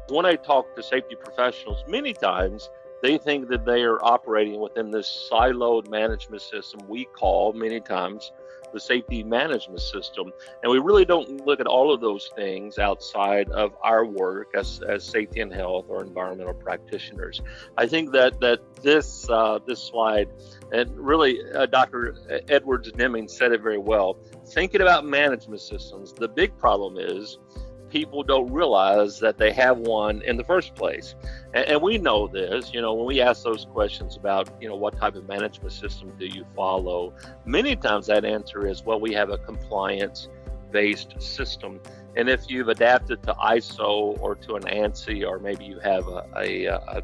When I talk to safety professionals, many times they think that they are operating within this siloed management system we call many times the safety management system. And we really don't look at all of those things outside of our work as safety and health or environmental practitioners. I think that this slide, and really Dr. Edwards-Deming said it very well, thinking about management systems, the big problem is people don't realize that they have one in the first place. And we know this, when we ask those questions about, what type of management system do you follow? Many times that answer is, well, we have a compliance-based system. And if you've adapted to ISO or to an ANSI, or maybe you have a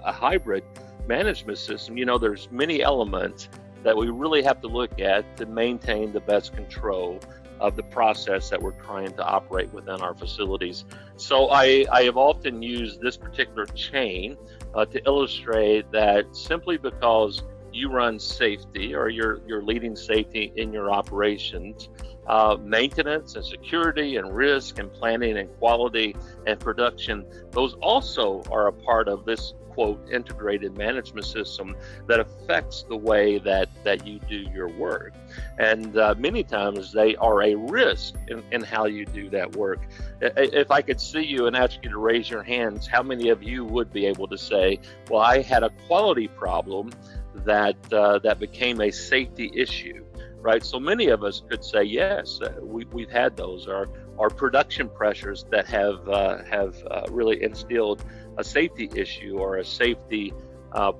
hybrid management system, there's many elements that we really have to look at to maintain the best control of the process that we're trying to operate within our facilities. So I have often used this particular chain to illustrate that simply because you run safety or you're leading safety in your operations, maintenance and security and risk and planning and quality and production, those also are a part of this quote integrated management system that affects the way that you do your work. And many times they are a risk in how you do that work. If I could see you and ask you to raise your hands, how many of you would be able to say, well, I had a quality problem that became a safety issue, right? So many of us could say, yes, we've had those. Our production pressures that have really instilled a safety issue or a safety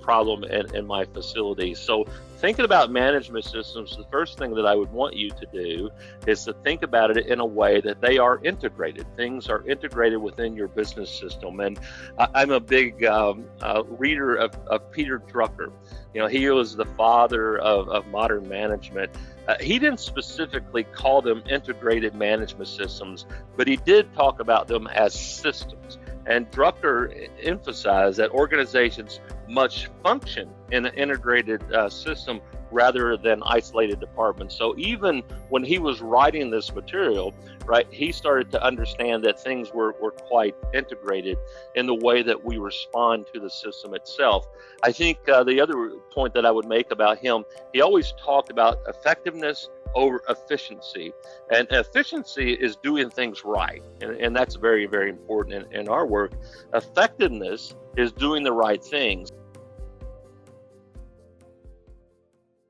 problem in my facility. So thinking about management systems, the first thing that I would want you to do is to think about it in a way that they are integrated. Things are integrated within your business system. And I'm a big reader of Peter Drucker. He was the father of modern management. He didn't specifically call them integrated management systems, but he did talk about them as systems. And Drucker emphasized that organizations must function in an integrated system rather than isolated departments. So even when he was writing this material, right, he started to understand that things were quite integrated in the way that we respond to the system itself. I think the other point that I would make about him, he always talked about effectiveness over efficiency. And efficiency is doing things right. And that's very, very important in our work. Effectiveness is doing the right things.